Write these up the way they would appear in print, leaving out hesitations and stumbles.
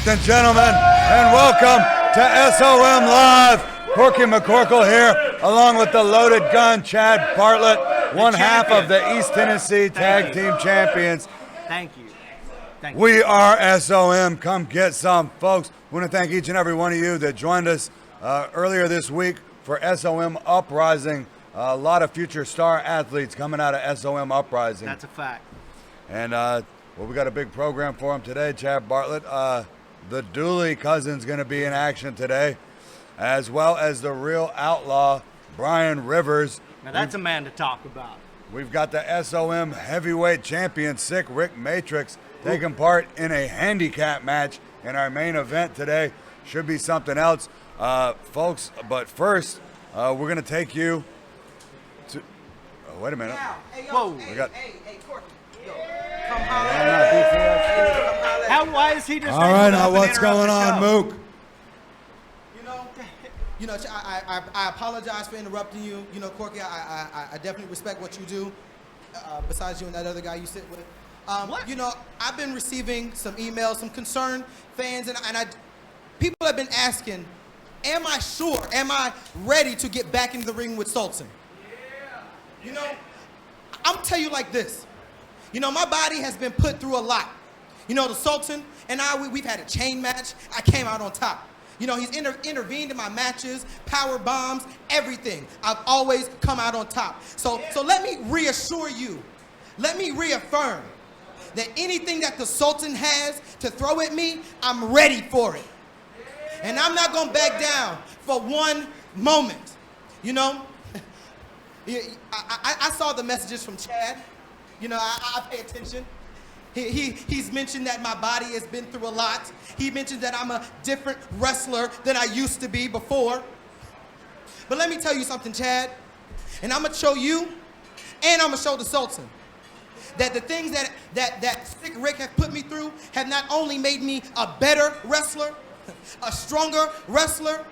and gentlemen, and welcome to SOM Live. Corky McCorkle here, along with the loaded gun, Chad Bartlett, one half of the East Tennessee Tag Team Champions. Thank you. We are SOM. Come get some, folks. I want to thank each and every one of you that joined us earlier this week for SOM Uprising. A lot of future star athletes coming out of SOM Uprising. That's a fact. And we got a big program for them today, Chad Bartlett. The Dooley cousin's going to be in action today, as well as the real outlaw, Brian Rivers. Now that's a man to talk about. We've got the SOM heavyweight champion, Sick Rick Matrix, taking part in a handicap match in our main event today. Should be something else, folks. But first, we're going to take you to. Oh, wait a minute. Whoa. We got. Corky. Yo, come holler. Why is he just? All right, now what's going on, Mook? You know, I apologize for interrupting you. You know, Corky, I definitely respect what you do. Besides you and that other guy you sit with. You know, I've been receiving some emails, some concerned fans, and people have been asking, am I sure? Am I ready to get back into the ring with Sultan? Yeah. You know, I'm tell you like this. You know, my body has been put through a lot. You know, the Sultan and we've had a chain match. I came out on top. You know, he's intervened in my matches, power bombs, everything. I've always come out on top. So let me reassure you, let me reaffirm that anything that the Sultan has to throw at me, I'm ready for it. And I'm not gonna back down for one moment. You know, I saw the messages from Chad. You know, I pay attention. He's mentioned that my body has been through a lot. He mentioned that I'm a different wrestler than I used to be before. But let me tell you something, Chad. And I'm gonna show you, and I'm gonna show the Sultan, that the things that Sick Rick has put me through have not only made me a better wrestler, a stronger wrestler,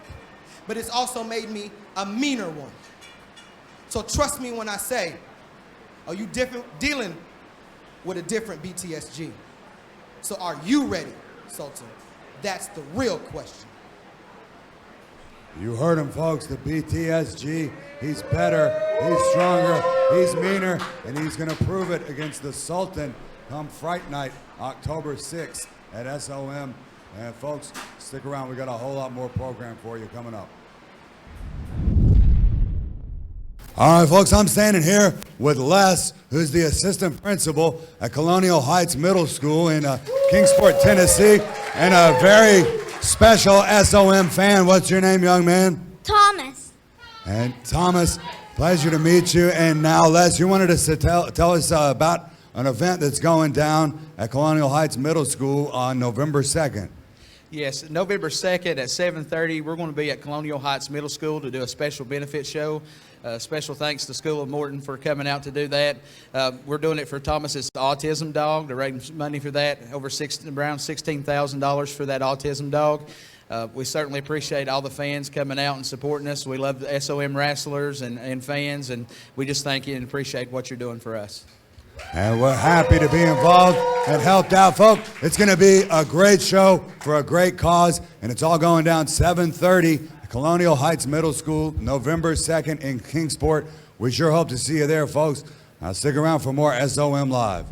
but it's also made me a meaner one. So trust me when I say, are you dealing with a different BTSG? So are you ready, Sultan? That's the real question. You heard him, folks. The BTSG, he's better, he's stronger, he's meaner, and he's going to prove it against the Sultan come Fright Night, October 6th at SOM. And folks, stick around. We got a whole lot more program for you coming up. All right, folks, I'm standing here with Les, who's the assistant principal at Colonial Heights Middle School in Kingsport, Tennessee, and a very special SOM fan. What's your name, young man? Thomas. And Thomas, pleasure to meet you. And now, Les, you wanted us to tell us about an event that's going down at Colonial Heights Middle School on November 2nd. Yes, November 2nd at 7:30, we're going to be at Colonial Heights Middle School to do a special benefit show. Special thanks to School of Morton for coming out to do that. We're doing it for Thomas's autism dog, to raise money for that, around $16,000 for that autism dog. We certainly appreciate all the fans coming out and supporting us. We love the SOM wrestlers and fans, and we just thank you and appreciate what you're doing for us. And we're happy to be involved and helped out, folks. It's going to be a great show for a great cause, and it's all going down 7:30 at Colonial Heights Middle School, November 2nd in Kingsport. We sure hope to see you there, folks. Now stick around for more SOM Live.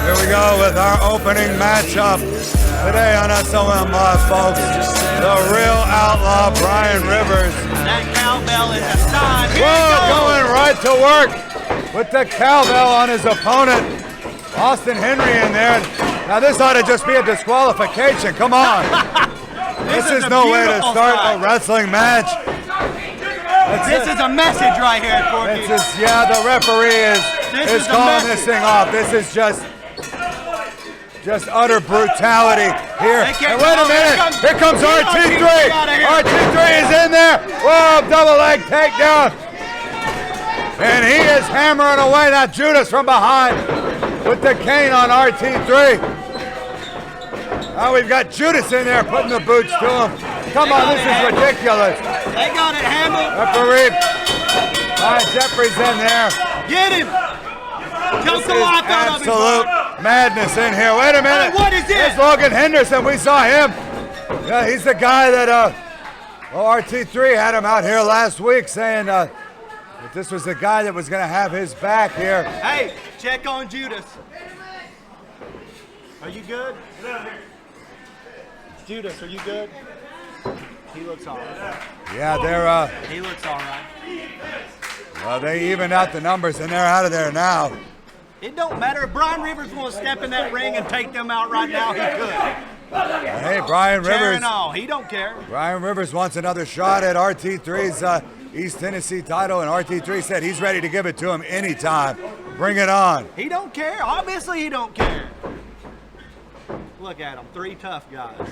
Here we go with our opening matchup today on SOM Live, folks. The real outlaw, Brian Rivers. That cowbell is a sign. Whoa, going right to work with the cowbell on his opponent, Austin Henry in there. Now this ought to just be a disqualification. Come on. This is no way to start a wrestling match. This is a message right here, Corky. The referee is calling this thing off. This is just utter brutality here. And wait a minute, here comes RT3. RT3 is in there. Whoa, double leg takedown. And he is hammering away. That Judas from behind with the cane on RT3. Oh, we've got Judas in there putting the boots to him. Come on, this is ridiculous. They got it handled. Referee. All right, Jeffrey's in there. Get him. Choke the This is life out of him. absolute madness in here. Wait a minute. Hey, what is this? It's Logan Henderson. We saw him. Yeah, he's the guy that RT3 had him out here last week saying that this was the guy that was going to have his back here. Hey, check on Judas. Are you good? Judas, are you good? He looks all right. Yeah, He looks all right. they evened out the numbers and they're out of there now. It don't matter. If Brian Rivers wants to step in that ring and take them out right now, he could. Hey, Brian Chair Rivers. and all, he don't care. Brian Rivers wants another shot at RT3's East Tennessee title, and RT3 said he's ready to give it to him anytime. Bring it on. He don't care. Obviously, he don't care. Look at him. 3 tough guys.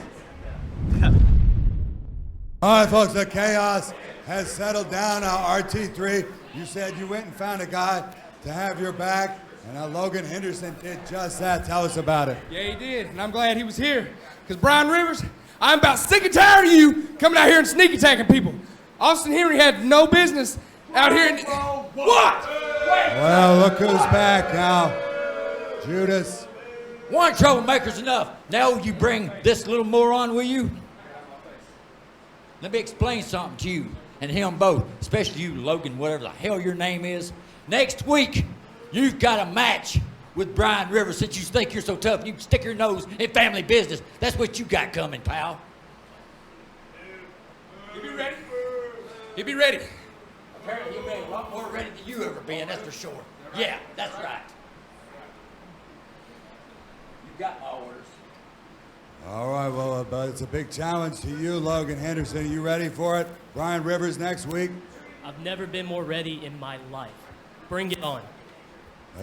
All right, folks, the chaos has settled down. Now, RT3, you said you went and found a guy to have your back, and Logan Henderson did just that. Tell us about it. Yeah, he did, and I'm glad he was here. Because Brian Rivers, I'm about sick and tired of you coming out here and sneak attacking people. Austin Henry had no business out here. What? Well, look who's back now. Judas. One troublemaker's enough. Now you bring this little moron with you? Let me explain something to you and him both, especially you, Logan, whatever the hell your name is. Next week, you've got a match with Brian Rivers. Since you think you're so tough, you can stick your nose in family business. That's what you got coming, pal. You be ready? You be ready? Apparently you'll be a lot more ready than you ever been, that's for sure. Yeah, that's right. You got my orders. All right, well, but it's a big challenge to you, Logan Henderson. Are you ready for it? Brian Rivers next week. I've never been more ready in my life. Bring it on.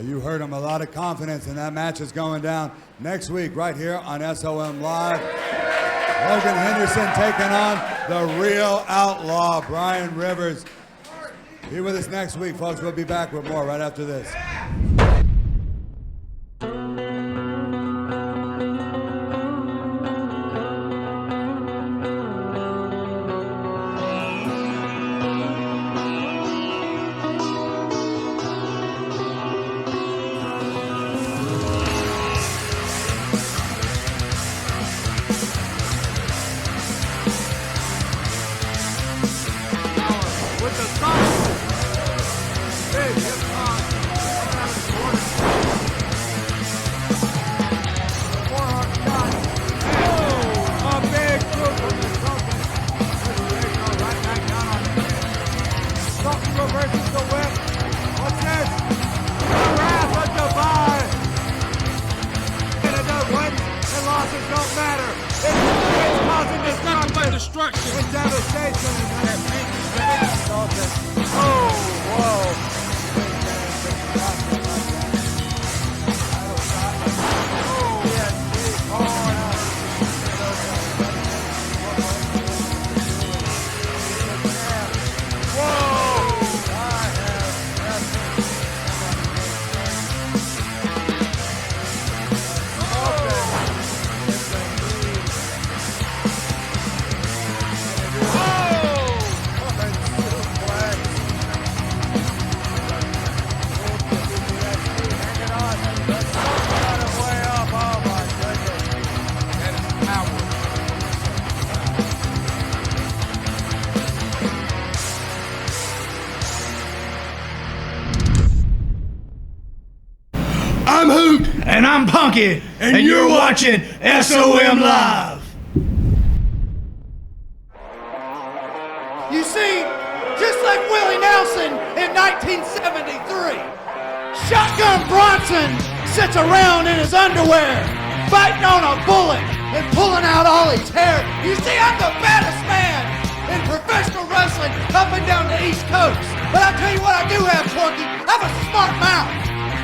You heard him, a lot of confidence, and that match is going down next week right here on SOM Live. Logan Henderson taking on the real outlaw, Brian Rivers. Be with us next week, folks. We'll be back with more right after this. I'm Hoot. And I'm Punky. And you're watching SOM Live. You see, just like Willie Nelson in 1973, Shotgun Bronson sits around in his underwear, fighting on a bullet and pulling out all his hair. You see, I'm the baddest man in professional wrestling up and down the East Coast. But I'll tell you what I do have, Corky. I have a smart mouth.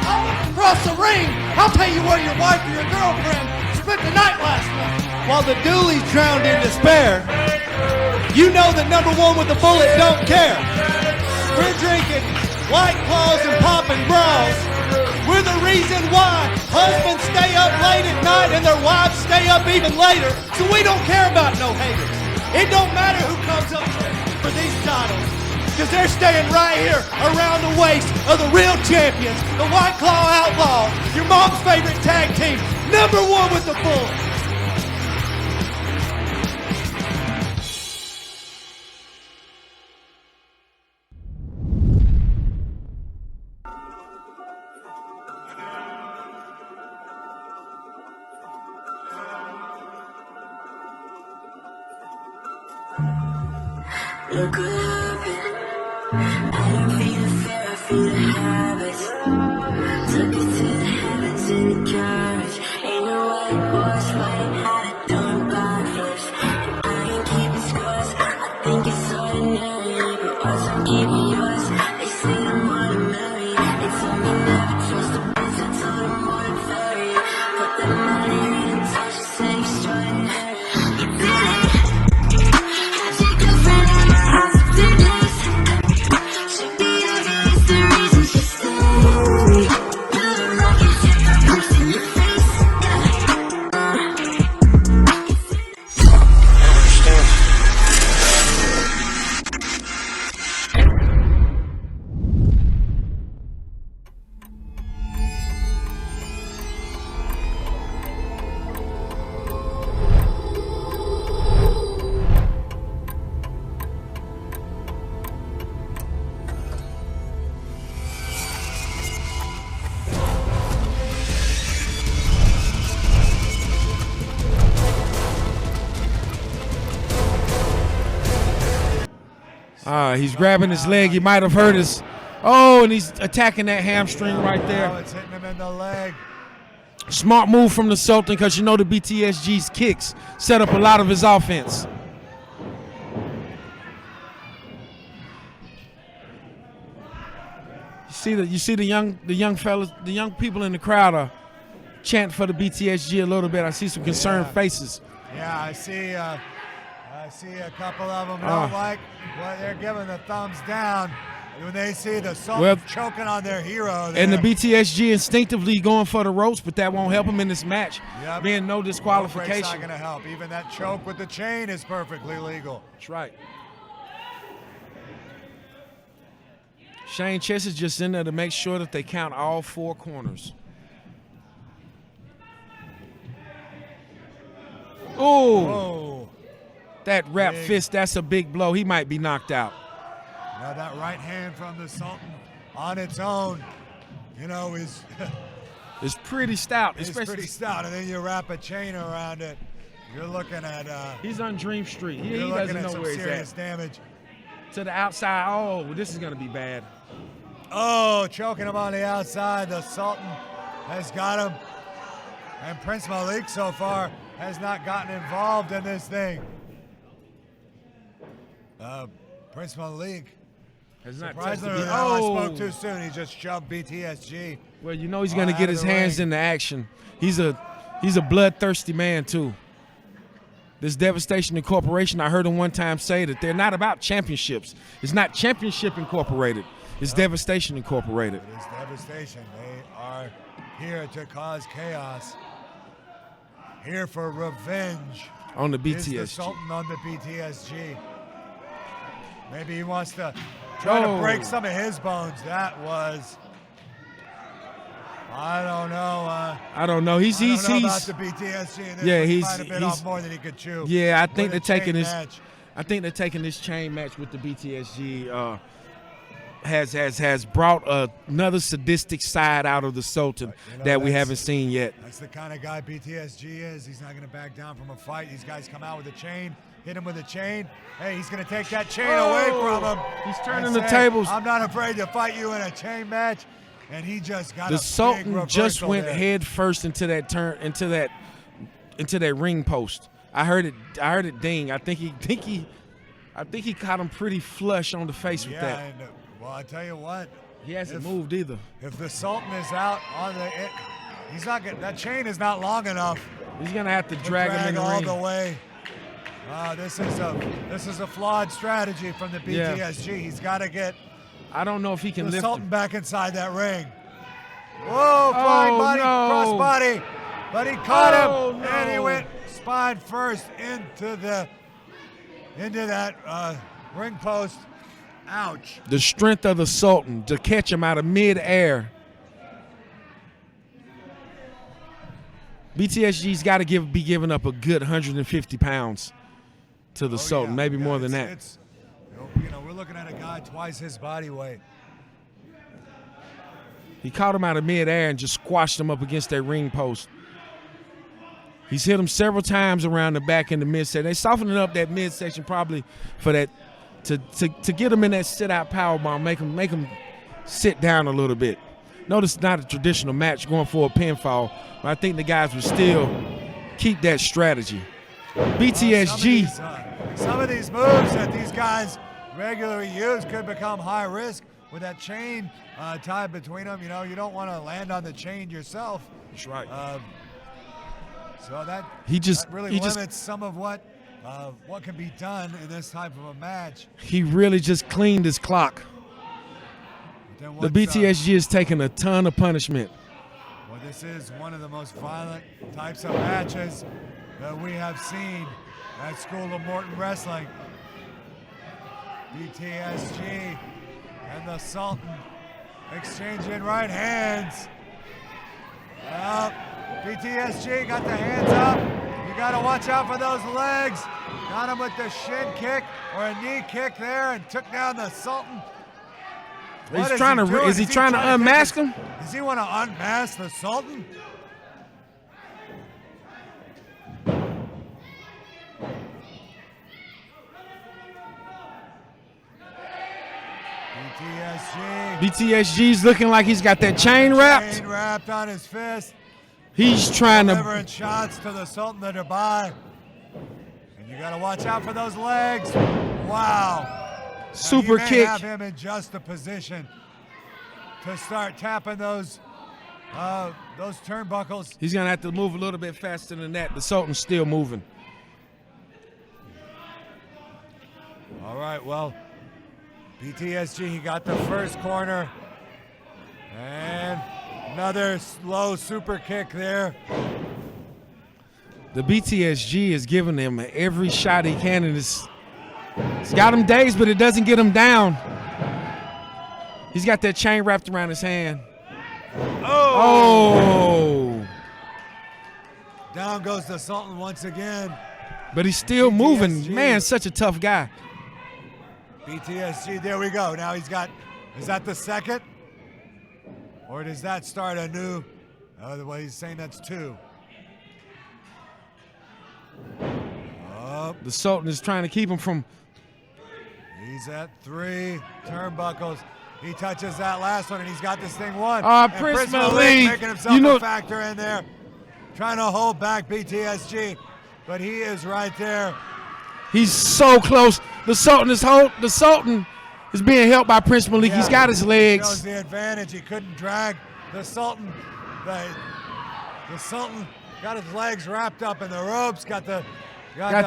I'll look across the ring. I'll tell you where your wife or your girlfriend spent the night last night. While the dooley's drowned in despair, you know that number one with the bullet don't care. We're drinking White Claws and popping bras We're the reason why husbands stay up late at night and their wives stay up even later. So we don't care about no haters. It don't matter who comes up for these titles, because they're staying right here around the waist of the real champions, the White Claw Outlaws, your mom's favorite tag team, #1 with the Bulls. Look what happened. I don't feel the fear, I feel the habits. Took it to the heavens in the carriage. Ain't no white horse fighting how to doing backflips. And I ain't keeping scores. I think it's ordinary, but once I'm keeping yours, they say I'm ordinary. They told me never trust a bitch, I told them more than fairy. Put the money in the touch, she said extraordinary. You did it. Had your girlfriend at my house for 2 days. She be obvious, the reason she stayed. Build a rocket ship, I punched in your face. He's grabbing his leg. He might have hurt his. Oh, and he's attacking that hamstring right Oh, there. it's hitting him in the leg. Smart move from the Sultan, because you know the BTSG's kicks set up a lot of his offense. You see the young fellas, the young people in the crowd are chanting for the BTSG a little bit. I see some concerned faces. Yeah, I see a couple of them don't like what they're giving the thumbs down when they see the Sultan choking on their hero there. And the BTSG instinctively going for the ropes, but that won't help him in this match. Yep. Being no disqualification. No break's not going to help. Even that choke with the chain is perfectly legal. That's right. Shane Chess is just in there to make sure that they count all 4 corners. Oh, that wrap fist, that's a big blow. He might be knocked out. Now that right hand from the Sultan on its own, you know, is it's pretty stout. It's pretty stout, and then you wrap a chain around it. You're looking at he's on Dream Street. He you're doesn't looking know at some where he's serious at. damage. To the outside. Oh, well, this is gonna be bad. Oh, choking him on the outside. The Sultan has got him, and Prince Malik so far has not gotten involved in this thing. Prince Malik has not surprisingly, I spoke too soon. He just shoved BTSG. Well, you know he's gonna get his hands into action. He's a bloodthirsty man too. This Devastation Incorporation, I heard him one time say that they're not about championships. It's not Championship Incorporated. It's Devastation Incorporated. It is Devastation. They are here to cause chaos. Here for revenge. On the BTSG. Is the Sultan on the BTSG. Maybe he wants to try to break some of his bones. That was, I don't know. I don't know. He's about the BTSG. This might have been off more than he could chew. Yeah, I think they're taking this. I think they're taking this chain match with the BTSG. Has brought another sadistic side out of the Sultan that we haven't seen yet. That's the kind of guy BTSG is. He's not going to back down from a fight. These guys come out with a chain, hit him with a chain. Hey, he's going to take that chain away from him. He's turning the tables. I'm not afraid to fight you in a chain match. And he just got the Sultan just went head first into that ring post. I heard it ding. I think he caught him pretty flush on the face with that. And, well, I tell you what, he hasn't moved either. If the Sultan is out on he's not getting that chain is not long enough. He's gonna have to drag him in the all ring the way. This is a flawed strategy from the BTSG. He's got to get. I don't know if he can lift the Sultan back inside that ring. Whoa, flying body, no. cross body. But he caught Oh, him, and he no. went spine first into that ring post. Ouch. The strength of the Sultan to catch him out of midair. BTSG's got to be giving up a good 150 pounds to the Sultan, maybe more than that. It's, we're looking at a guy twice his body weight. He caught him out of midair and just squashed him up against that ring post. He's hit him several times around the back in the midsection. They're softening up that midsection probably for that to get him in that sit-out powerbomb, make him sit down a little bit. Notice it's not a traditional match going for a pinfall, but I think the guys would still keep that strategy. BTSG. Some of these moves that these guys regularly use could become high risk with that chain tied between them. You don't want to land on the chain yourself. That's right. So that really he limits some of what can be done in this type of a match. He really just cleaned his clock. The BTSG is taking a ton of punishment. Well, this is one of the most violent types of matches that we have seen at School of Morton Wrestling. BTSG and the Sultan exchanging right hands. Well, BTSG got the hands up. You got to watch out for those legs. Got him with the shin kick or a knee kick there and took down the Sultan. Is he trying to unmask him? Does he want to unmask the Sultan? BTSG's looking like he's got that chain wrapped. Chain wrapped on his fist. He's trying delivering shots to the Sultan of Dubai. And you got to watch out for those legs. Wow. Super now, kick. Have him in just a position to start tapping those turnbuckles. He's gonna have to move a little bit faster than that. The Sultan's still moving. All right, well, BTSG, he got the first corner. And another slow super kick there. The BTSG is giving him every shot he can, and it's got him dazed, but it doesn't get him down. He's got that chain wrapped around his hand. Oh! Down goes the Sultan once again. But he's still BTSG. moving. Man, such a tough guy. BTSG, there we go. Now he's got, is that the second? Or does that start a new, well, he's saying that's two. The Sultan is trying to keep him from. He's at 3 turnbuckles. He touches that last one, and he's got this thing won. Prince Malik, making himself a factor in there, trying to hold back BTSG, but he is right there. He's so close. The Sultan is being helped by Prince Malik. He's got his legs. Shows the advantage. He couldn't drag the Sultan. The Sultan got his legs wrapped up in the ropes. Got the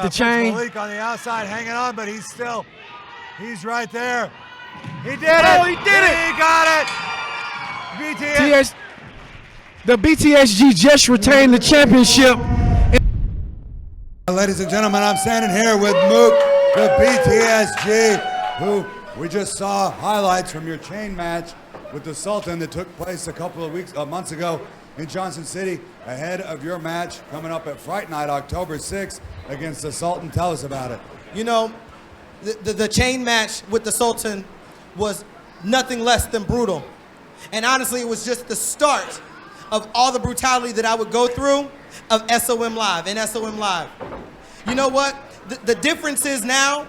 chain. Prince Malik on the outside hanging on, but he's right there. He did it! He did it! He got it! The BTSG just retained the championship. Ladies and gentlemen, I'm standing here with Mook, the BTSG, who we just saw highlights from your chain match with the Sultan that took place a couple of months ago in Johnson City, ahead of your match coming up at Fright Night, October 6th, against the Sultan. Tell us about it. You know, the chain match with the Sultan was nothing less than brutal. And honestly, it was just the start of all the brutality that I would go through of SOM Live and SOM Live. You know what? The difference is now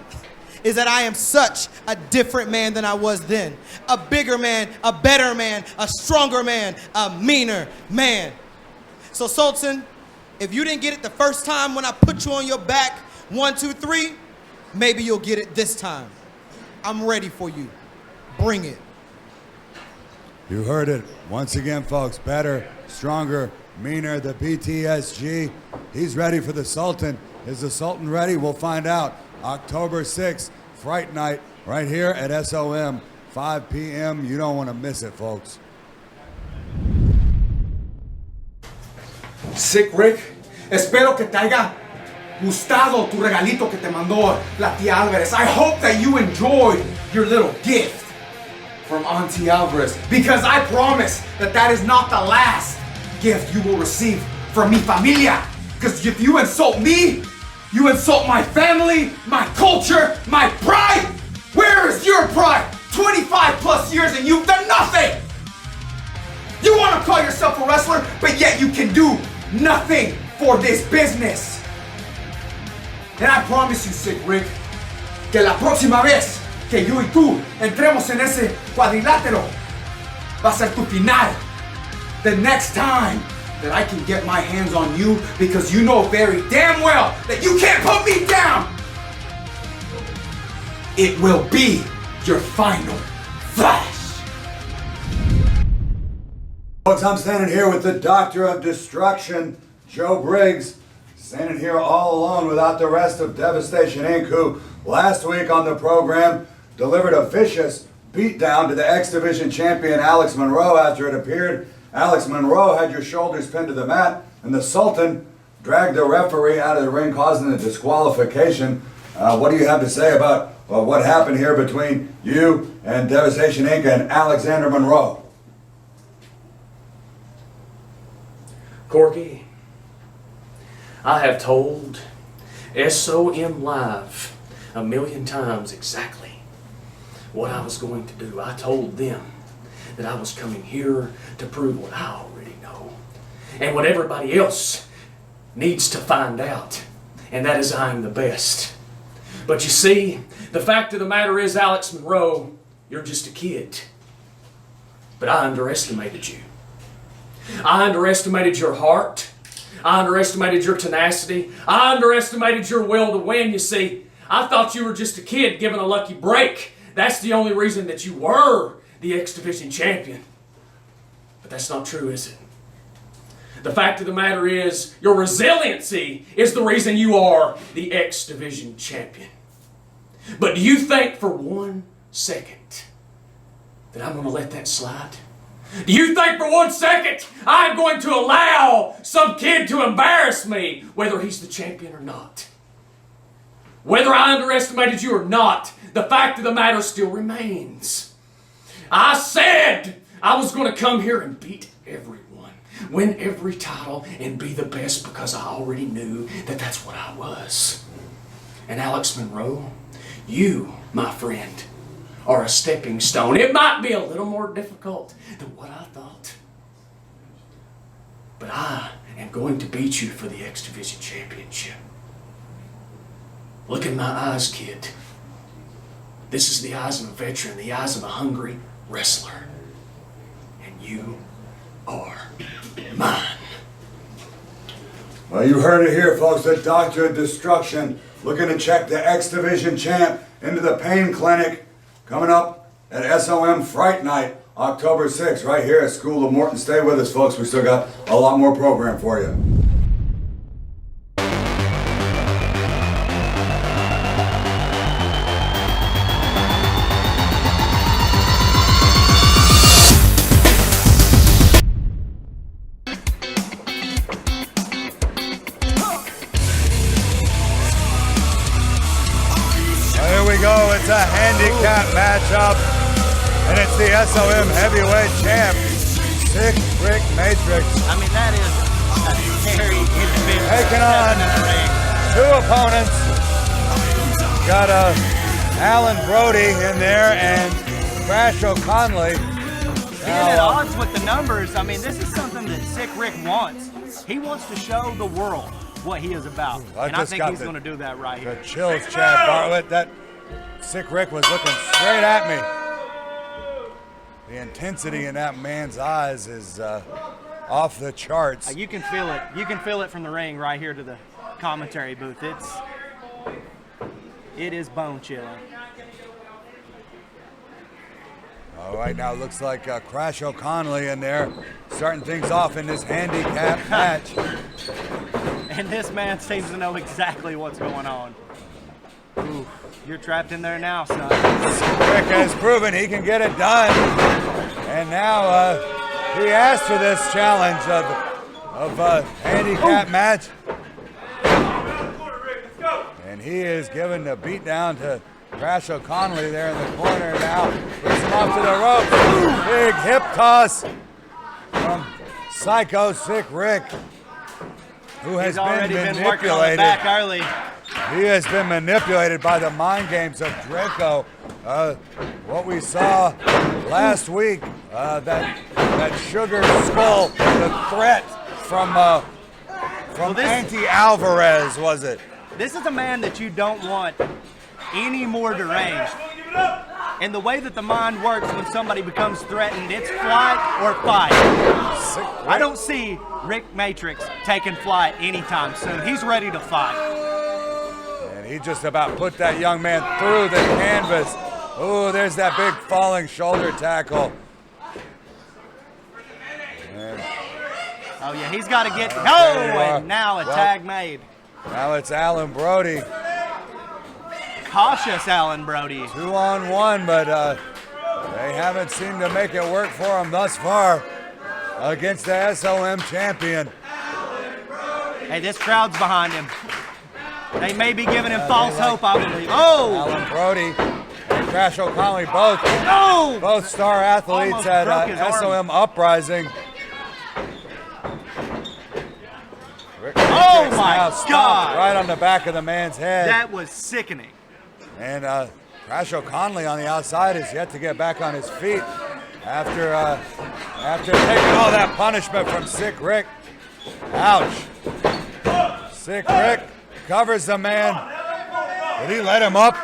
is that I am such a different man than I was then. A bigger man, a better man, a stronger man, a meaner man. So Sultan, if you didn't get it the first time when I put you on your back, 1, 2, 3, maybe you'll get it this time. I'm ready for you. Bring it. You heard it. Once again, folks, better, stronger, meaner, the BTSG. He's ready for the Sultan. Is the Sultan ready? We'll find out. October 6th, Fright Night, right here at SOM, 5 p.m. You don't want to miss it, folks. Sick Rick, espero que te haya gustado tu regalito que te mandó la tía Alvarez. I hope that you enjoyed your little gift from Auntie Alvarez, because I promise that that is not the last gift you will receive from mi familia. Because if you insult me, you insult my family, my culture, my pride. Where is your pride? 25 plus years and you've done nothing. You want to call yourself a wrestler, but yet you can do nothing for this business. And I promise you, Sick Rick, que la próxima vez que yo y tú entremos en ese cuadrilátero va a ser tu final. The next time that I can get my hands on you, because you know very damn well that you can't put me down, it will be your final flash. Folks, I'm standing here with the Doctor of Destruction, Joe Briggs, standing here all alone without the rest of Devastation Inc., who last week on the program delivered a vicious beatdown to the X Division champion Alex Monroe. After it appeared, Alex Monroe had your shoulders pinned to the mat, and the Sultan dragged the referee out of the ring, causing a disqualification. What do you have to say about what happened here between you and Devastation Inc. and Alexander Monroe? Corky, I have told SOM Live a million times exactly what I was going to do. I told them that I was coming here to prove what I already know and what everybody else needs to find out, and that is I'm the best. But you see, the fact of the matter is, Alex Monroe, you're just a kid. But I underestimated you. I underestimated your heart. I underestimated your tenacity. I underestimated your will to win. You see, I thought you were just a kid given a lucky break. That's the only reason that you were the X Division champion. But that's not true, is it? The fact of the matter is, your resiliency is the reason you are the X Division champion. But do you think for 1 second that I'm going to let that slide? Do you think for 1 second I'm going to allow some kid to embarrass me, whether he's the champion or not? Whether I underestimated you or not, the fact of the matter still remains. I said I was going to come here and beat everyone, win every title, and be the best, because I already knew that that's what I was. And Alex Monroe, you, my friend, are a stepping stone. It might be a little more difficult than what I thought, but I am going to beat you for the X Division Championship. Look in my eyes, kid. This is the eyes of a veteran, the eyes of a hungry wrestler. And you are mine. Well, you heard it here, folks. The Doctor of Destruction looking to check the X Division champ into the pain clinic coming up at SOM Fright Night, October 6th, right here at School of Morton. Stay with us, folks. We still got a lot more program for you. Here we go. It's a handicap matchup, and it's the SOM heavyweight champ, Sick Rick Matrix. I mean, that is a scary individual. Taking on two opponents. Got Alan Brody in there and Crash O'Conley. Being at odds with the numbers, I mean, this is something that Sick Rick wants. He wants to show the world what he is about. And I think he's going to do that right here. The chills, Chad Bartlett. That Sick Rick was looking straight at me. The intensity in that man's eyes is off the charts. You can feel it. You can feel it from the ring right here to the commentary booth. It is bone chilling. All right, now it looks like Crash O'Conley in there, starting things off in this handicap match. And this man seems to know exactly what's going on. Ooh, you're trapped in there now, son. Rick has proven he can get it done. And now he asked for this challenge of a handicap match. And he is giving the beat down to Crash O'Connelly there in the corner now. Puts him off to the ropes. Big hip toss from Psycho Sick Rick, who has already been been working on the manipulated. back early. He has been manipulated by the mind games of Draco. What we saw last week, that sugar skull, the threat from Auntie Alvarez, was it? This is a man that you don't want any more deranged. And the way that the mind works when somebody becomes threatened, it's flight or fight. I don't see Rick Matrix taking flight anytime soon. He's ready to fight. And he just about put that young man through the canvas. Ooh, there's that big falling shoulder tackle. And oh yeah, he's got to get, and now a tag made. Now it's Alan Brody. Cautious Alan Brody. 2-on-1, but they haven't seemed to make it work for him thus far against the SOM champion. Hey, this crowd's behind him. They may be giving him false hope, I believe. Oh! Alan Brody and Crash O'Connelly, both star athletes Almost at broke his arm. SOM Uprising. Oh my God! Right on the back of the man's head. That was sickening. And Crash O'Connelly on the outside is yet to get back on his feet after taking all that punishment from Sick Rick. Ouch. Sick Rick covers the man. Did he let him up?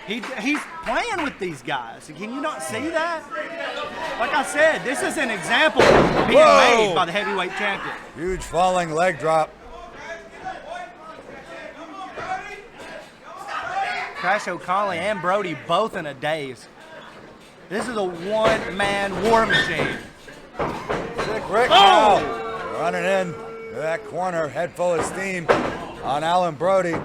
He's playing with these guys. Can you not see that? Like I said, this is an example being made by the heavyweight champion. Huge falling leg drop. Crash O'Connelly and Brody both in a daze. This is a one-man war machine. Sick Rick now running in to that corner, head full of steam on Alan Brody.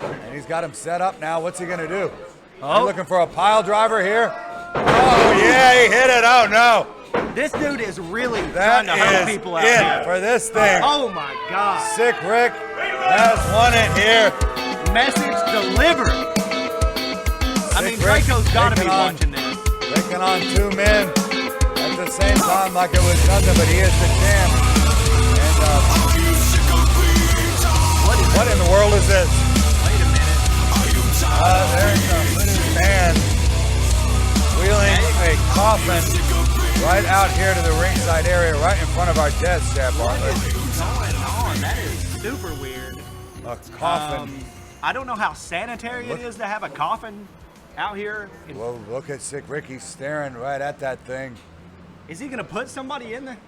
And he's got him set up now. What's he going to do? Oh. He's looking for a pile driver here. Oh, yeah, he hit it. Oh, no. This dude is really trying to hurt people out here. here. For this thing. Oh, my God. Sick Rick has won it here. Message delivered. I mean, Draco's got to be watching this. Taking on two men at the same time like it was nothing, but he is the champ. And what in the world is this? Wait a minute. There's a hooded man wheeling a coffin right out here to the ringside area, right in front of our desk, Chad Bartlett. What is going on? That is super weird. A coffin. I don't know how sanitary it is to have a coffin out here. Well, look at Sick Rick. He's staring right at that thing. Is he going to put somebody in there?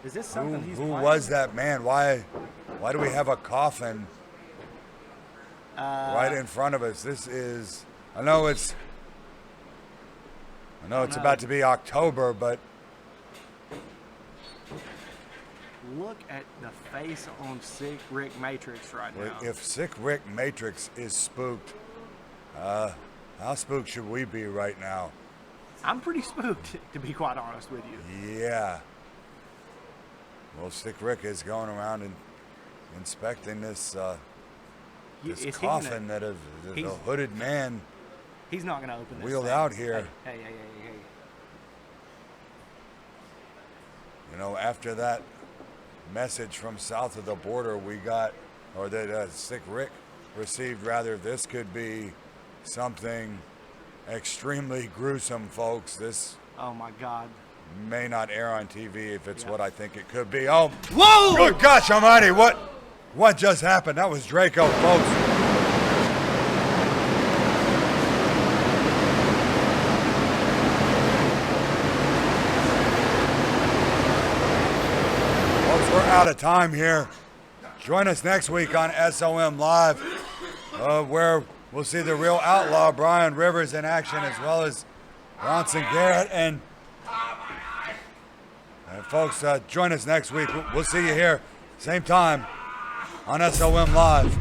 Is this something he's Who playing? was that man? Why do we have a coffin right in front of us? This is, I know it's about to be October, but look at the face on Sick Rick Matrix right now. if Sick Rick Matrix is spooked, how spooked should we be right now? I'm pretty spooked, to be quite honest with you. Yeah. Well, Sick Rick is going around and inspecting this coffin that a hooded man he's not going to open this wheeled thing. out here. Hey. You know, after that message from south of the border we got, or that Sick Rick received rather, this could be something extremely gruesome, folks. This oh my God, may not air on TV if it's what I think it could be. Oh, whoa! Good gosh almighty, what just happened? That was Draco, folks. We're out of time here. Join us next week on SOM Live, where we'll see the real outlaw Brian Rivers in action, as well as Bronson Garrett. And folks, join us next week. We'll see you here, same time on SOM Live.